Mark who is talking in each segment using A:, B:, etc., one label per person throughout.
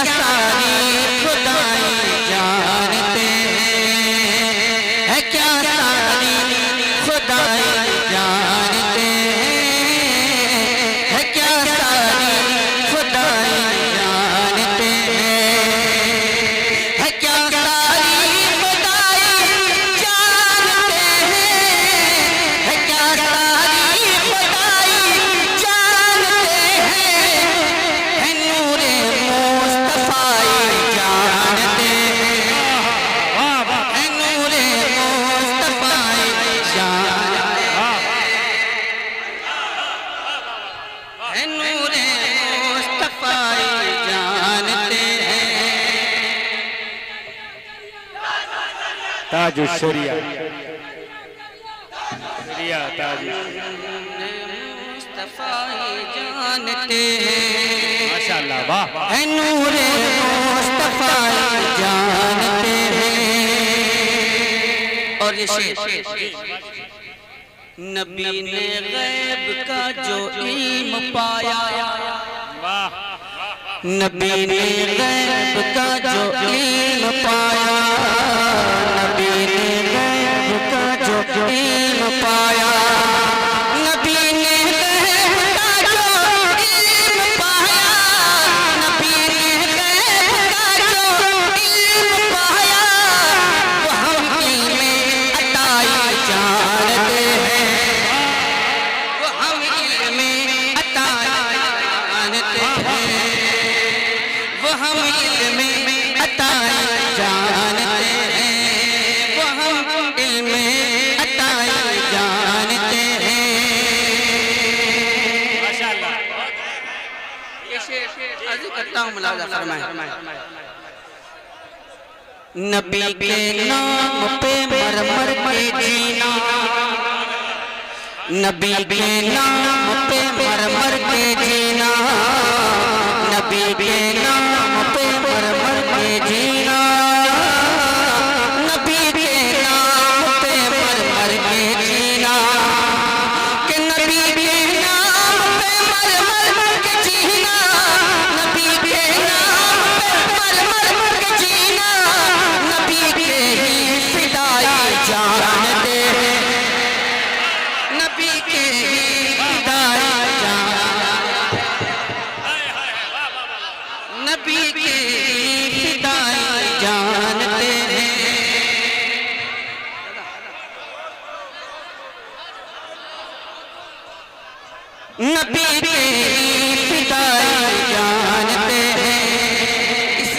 A: सारी खुदाई जानते हैं, क्या सारी खुदाई जानते हैं, क्या सारी खुदाई जानते हैं, क्या सारी खुदाई जानते हैं, क्या सारी खुदाई जानते हैं, नूरे मुस्तफाई जानते हैं, नूरे मुस्तफाई जानते हैं, नूरे मुस्तफाई जानते हैं।
B: ताज शरिया शरिया ताज
A: मुस्तफाई जानते हैं,
B: माशाअल्लाह वाह
A: है नूरे मुस्तफाई जानते हैं। और ये शेर, नबी ने गैब का जो इल्म पाया, नबी ने गैब का जो इल्म पाया, नबी ने गैब का जो इल्म पाया, नबी ने गैब का जो इल्म पाया, नबी ने गैब का जो इल्म पाया, वो हम इल्मे अताई जानते हैं, वो हम इल्मे अताई जानते हैं, वो हम इल्मे अताई जानते हैं, वो हम इल्मे अताई जानते हैं।
B: माशाअल्लाह
A: ये शेर अर्ज़ करता हूँ, मुलाज़ा फरमाएं। नबी के नाम पे मर मर के जीना, नबी के नाम पे मर मर के जीना, नबी के नाम पे मर मर के जीना, नबी के नाम पे मर मर के जीना, कि नबी के नाम पे मर मर के जीना, नबी के नाम पे मर मर के जीना, नबी के ही फिदाई जानते हैं, नबी के ही फिदाई जानते हैं, नबी के फिदाई जानते हैं। नबी के फिदाई जानते हैं। इस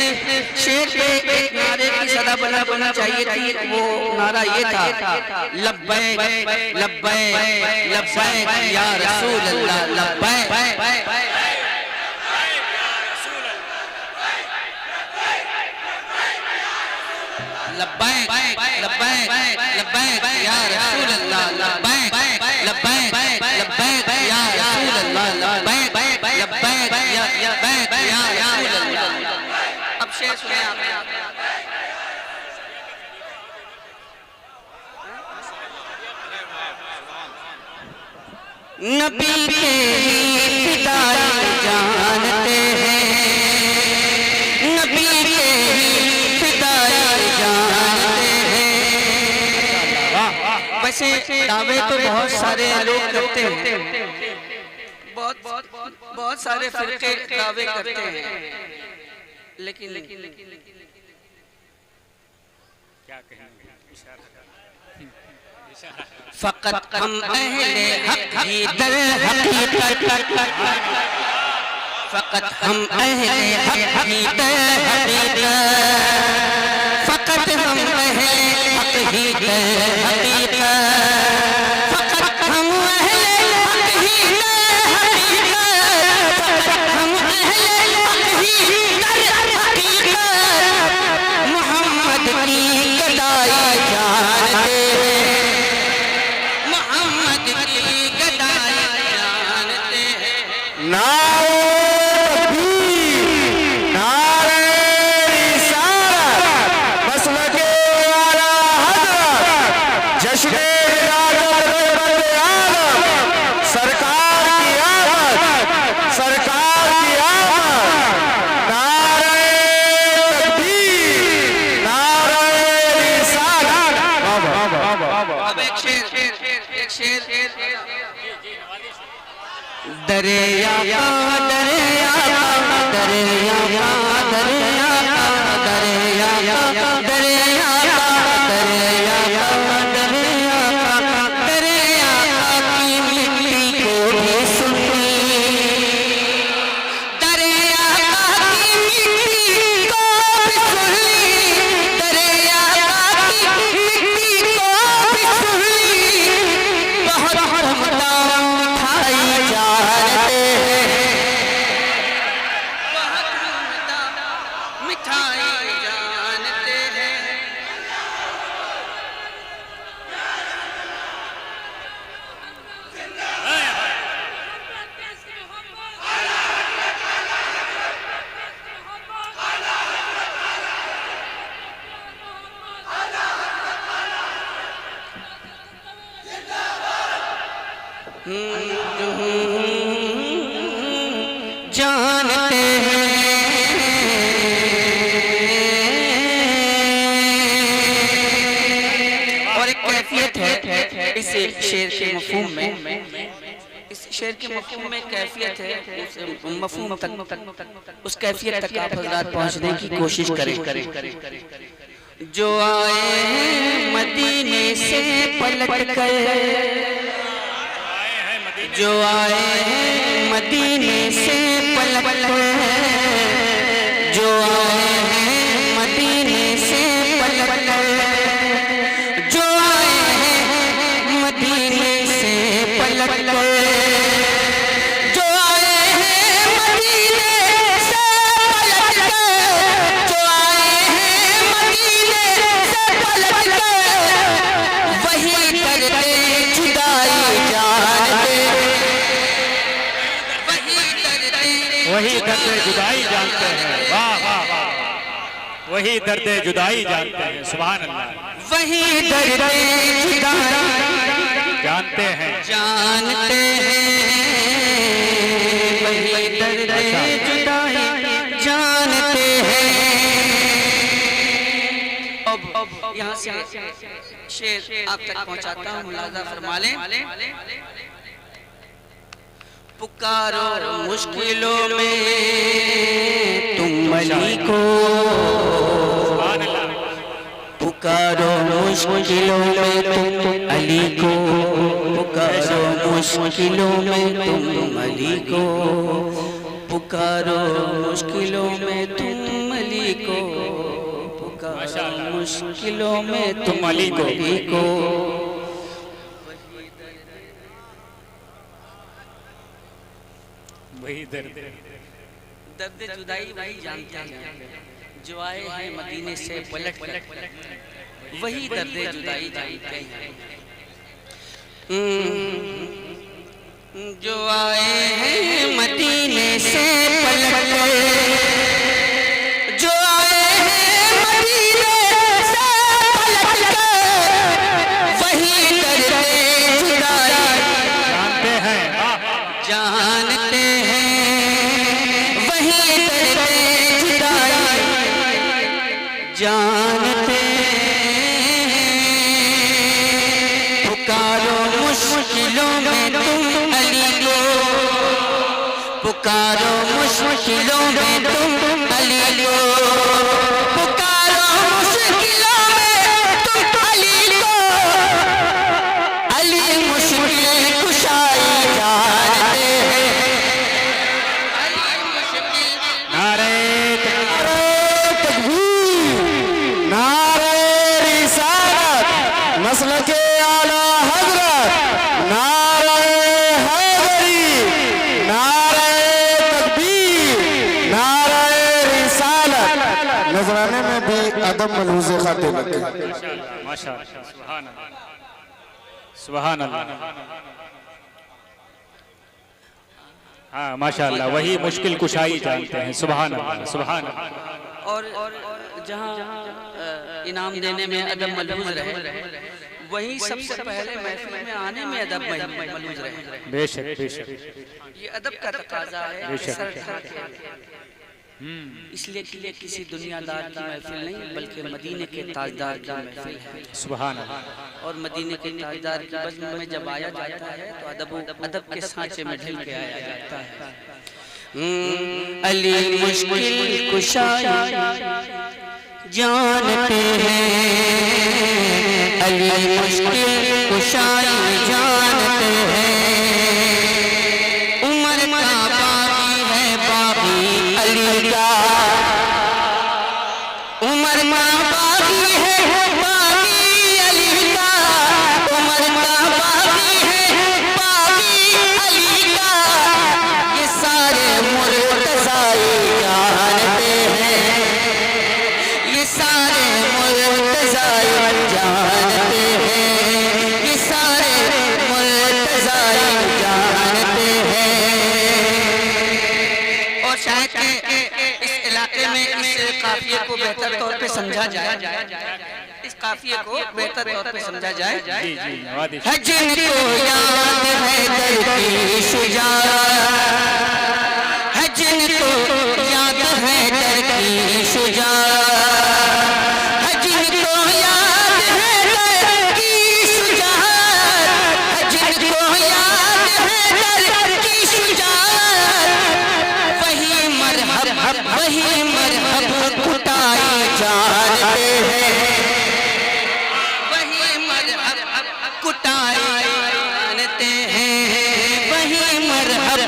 A: शेर पे एक नारे की सदा बना चाहिए थी, वो नारा ये था, लब्बैक लब्बैक लब्बैक या रसूल अल्लाह, लब्बैक लब्बैक लब्बैक लब्बैक या रसूल अल्लाह, लब्बैक लब्बैक लब्बैक या रसूल अल्लाह, लब्बैक लब्बैक लब्बैक या रसूल अल्लाह। अब शेर सुने आप। नबी के फिदाई जानते हैं, नबी के फिदाई जानते हैं। वैसे दावे तो बहुत सारे लोग करते हैं, बहुत सारे फिरके दावे करते हैं, लेकिन
B: क्या कहेंगे
A: फकत हम अहले हक ही दर हकीकत, फकत हम अहले हक ही दर हकीकत, फकत हम अहले हक ही दर हकीकत, फकत हम अहले हक ही दर हकीकत, फकत हम अहले हक ही दर हकीकत, मोहम्मद की गदाई जानते हैं, मोहम्मद की गदाई जानते हैं।
B: नारे तकबीर, नारे रिसालत, मसलके आला हज़रत, जश्न-ए विलादत आलम, सरकार की आमद, सरकार की आमद, नारे
A: एक शेर दरिया का दरिया का दरिया का दरिया का दरिया का दरिया का दरिया का दरिया का दरिया की मिट्टी को भी सुनी दरिया की मिट्टी को भी सुनी दरिया की मिट्टी को भी सुनी बहुत मिठाई जानते मिठाई जानते हैं जानते हैं और एक कैफियत है इस शेर के मफहूम में इस शेर के मफहूम में कैफियत है उस मफहूम तक उस कैफियत तक आप हज़रात पहुंचने की कोशिश करें जो आए मदीने से पलट कर जो आए हैं मदीने से पलट कर जो आए हैं मदीने से पलट कर जो आए हैं मदीने से पलट कर जो आए हैं मदीने से पलट कर जो आए हैं मदीने से पलट कर वही करते जुदाई जानते
B: वही दर्द जुदाई जानते हैं। वाह वाह वाह वही दर्द जुदाई जानते हैं। सुभान अल्लाह
A: वही दर्द जुदाई
B: जानते हैं
A: जानते हैं वही दर्द जुदाई जानते हैं। अब यहाँ से शेर आप तक पहुँचाता हूँ मुलाजा फरमा लें पुकारो मुश्किलों में तुम अली को पुकारो मुश्किलों में तुम अली को पुकारो मुश्किलों में तुम अली को पुकारो मुश्किलों में तुम अली को पुकारो मुश्किलों में तुम अली को
B: वही दर्द
A: जुदाई वही जानते हैं जो आए हैं मदीने से पलट कर वही दर्द जुदाई जानते हैं जो आए हैं मदीने से पलट कर जो आए हैं मदीने से पलट कर वही दर्द जुदाई
B: जानते हैं
A: जानते हैं वही दर्द जुदाई जानते हैं पुकारो मुश्किलों में तुम अली को पुकारो मुश्किलों में तुम अली को पुकारो मुश्किलों में तुम अली को अली मुश्किल कुशाई जानते हैं
B: नारे तकबीर नारे रिसालत नस्ल के आला हजरत नारे हैदरी नारे तकबीर नारे रिसालत नजराने में भी अदम मलूज़े खाते लगे माशाअल्लाह सुभान अल्लाह सुभान अल्लाह हाँ माशाअल्लाह वही मुश्किल कुशाई जानते हैं। सुभान अल्लाह सुभान अल्लाह
A: और जहाँ इनाम देने में अदब मलूज़ रहे वहीं सबसे पहले महफिल में आने में अदब मलूज़ रहे
B: बेशक बेशक
A: ये अदब का तकाजा है इसलिए कि ये किसी दुनियादार की महफिल नहीं बल्कि मदीने के ताजदार की महफिल है।
B: सुभान अल्लाह।
A: और मदीने के ताजदार की बज़्म में जब आया जाता है तो अदब के सांचे में ढल के आया जाता है। अली मुश्किल कुशा जानते हैं, अली मुश्किल कुशाई जानते हैं। उमर का बागी है बागी अली का, उमर का बागी है बागी अली का, उमर का बागी है बागी अली का। ये सारे मुर्तज़ाई जानते हैं, ये सारे मुर्तज़ाई जानते हैं, ये सारे मुर्तज़ाई जानते हैं। और शायद कि इस इलाके में इस काफिये को बेहतर तौर पे समझा जाए, इस काफिये को बेहतर तौर पे समझा जाए। है जिनको याद है दर की शुजाअत, है जिनको याद है दर की शुजाअत, है जिनको याद है दर की शुजाअत, है जिनको याद है दर की शुजाअत। वही मरहब कुटाई जानते हैं, वही मरहब कुटाई जानते हैं, वही मरहब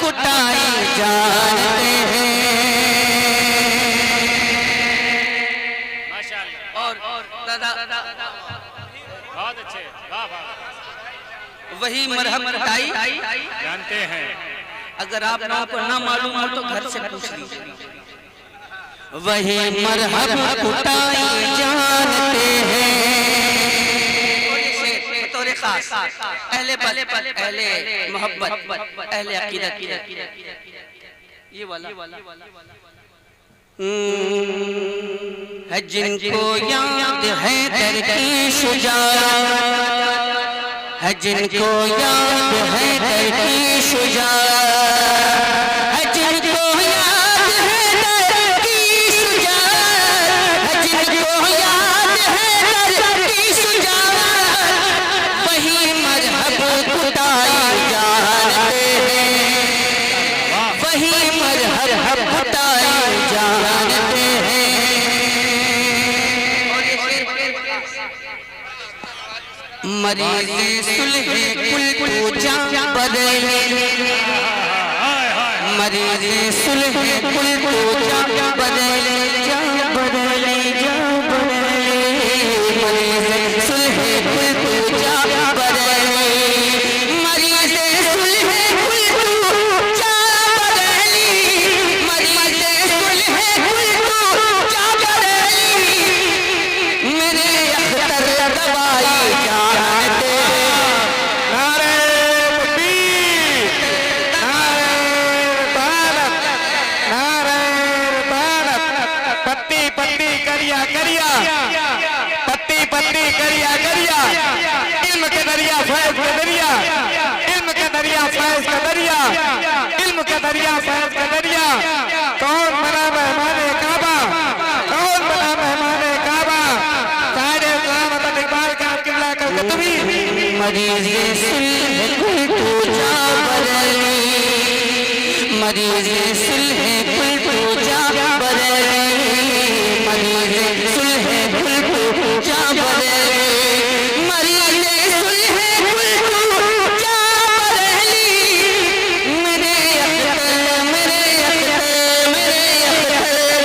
A: कुटाई जानते हैं।
B: माशाअल्लाह।
A: और दादा
B: बहुत अच्छे, वाह वाह।
A: वही मरहब कुटाई
B: जानते हैं।
A: अगर आप लोगों को ना मालूम हो तो घर से पूछ लीजिए। वही मरहब कुटाई जानते हैं। बतौर खास अहले मोहब्बत अहले अकीदत ये वाला है जिनको याद है दर की शुजाअत, है जिनको याद है दर की शुजाअत, है जिनको याद है दर की शुजाअत, है जिनको याद है दर की शुजाअत। वही मरहब कुटाई जानते हैं, वही मरहब कुटाई जानते हैं। मरीज़ सुलह कुल पूजा बदले, मरीज़ सुलह कुल पूजा बदले जा बदले जा बदले, मरीज़ सुलह कुल पूजा बदले, मरीज़ सुलह कुल पूजा बदली, मरीज़ सुलह कुल पूजा बदली। मेरे अख्तर दवाई जानते हैं,
B: नारे तकबीर, नारे रिसालत, नारे रिसालत। पत्ती पत्ती करिया करिया, पत्ती पत्ती करिया करिया। इल्म के दरिया फैज के दरिया, इल्म के दरिया फैज का दरिया, इल्म के दरिया फैज का दरिया। कौन बना मेहमान काबा, कौन बना मेहमान काबा? सारे सलामत इकबाल का किबला का कतबी।
A: मरीज़ सुलह कुल पूजा बदली, मरीज़ सुलह कुल पूजा बदली, मरीज़ सुलह कुल पूजा बदली, मरीज़ सुलह कुल पूजा बदली। मेरे अख्तर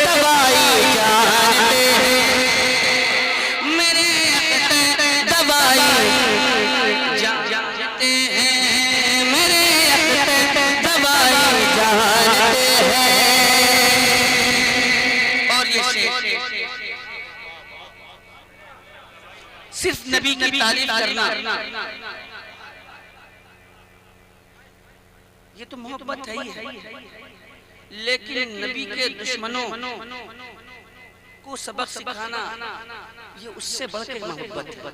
A: दवाई जानते हैं, मेरे अख्तर दवाई जानते हैं, मेरे अख्तर दवाई जानते हैं। और ये सिर्फ नबी की तारीफ करना ये तो मोहब्बत है ही है, लेकिन नबी के दुश्मनों को सबक सिखाना ये उससे बढ़कर मोहब्बत है।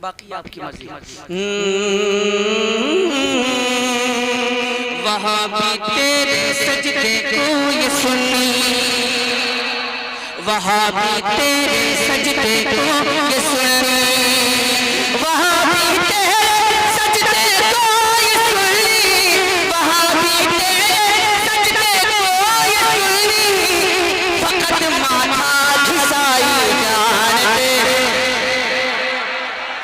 A: बाकी आपकी मर्जी। वहाँ भी तेरे सजदे को ये सुनी, वहाँ भी तेरे सजदे को ये सुनी, वहाँ भी तेरे सजदे को ये सुनी, वहाँ भी तेरे सजदे को ये सुनी। फकत माथा घिसाई जान तेरे,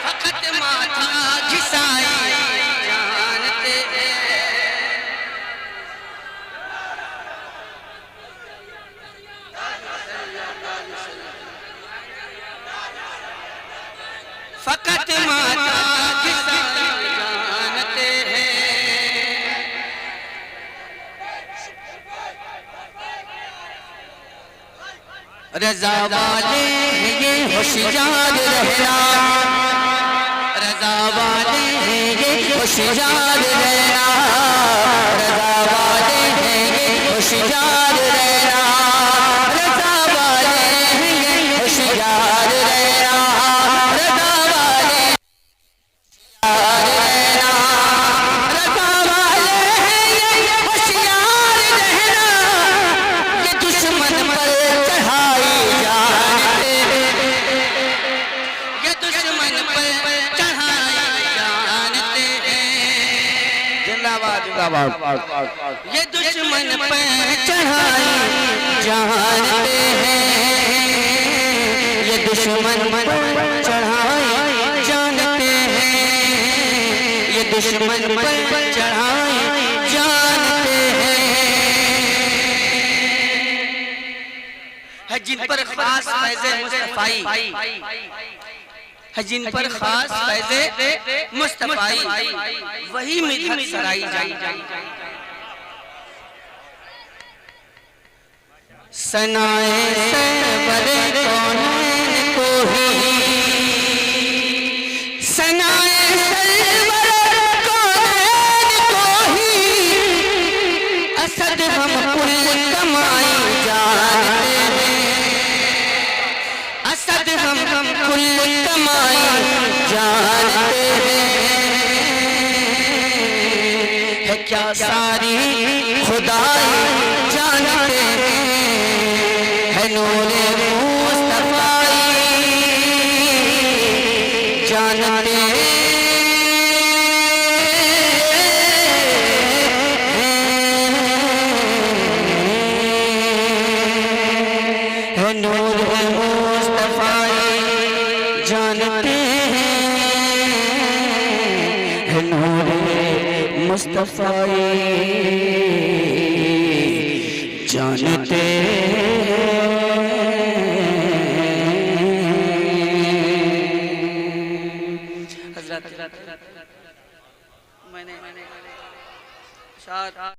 A: फकत माथा घिसाई जान तेरे। फकत माता घिसाई जानते हैं। रजा वाले हैं ये होशियार रहना, रजा वाले हैं ये होशियार रहना, रजा वाले हैं ये होशियार रहना, रजा वाले हैं ये होशियार रहना, रजा वाले रहना, रजा वाले हैं ये होशियार रहना। ये दुश्मन पर चढ़ाई जानते हैं, ये दुश्मन पर चढ़ाई जानते हैं।
B: जिंदाबाद जिंदाबाद।
A: ये दुश्मन पर चढ़ाई जानते हैं, ये दुश्मन पर चढ़ाई जानते हैं, ये दुश्मन पर चढ़ाई जानते हैं। है जिन पर खास फैज़े मुस्तफ़ाई, है जिन पर खास फैज़े मुस्तफ़ाई, वही मिदहत सराई जाई। सनाए सरवर कौनैन को ही, सनाए सरवर कौनैन को ही, असद हम कुल कमाई जानते हैं, असद हम कुल कमाई जानते हैं। है क्या सारी खुदाई जानते हैं, है नूरे मुस्तफ़ाई जानते हैं। है नूरे मुस्तफ़ाई जानते हैं, है नूरे मुस्तफ़ाई जानते हैं। हज़रत मैंने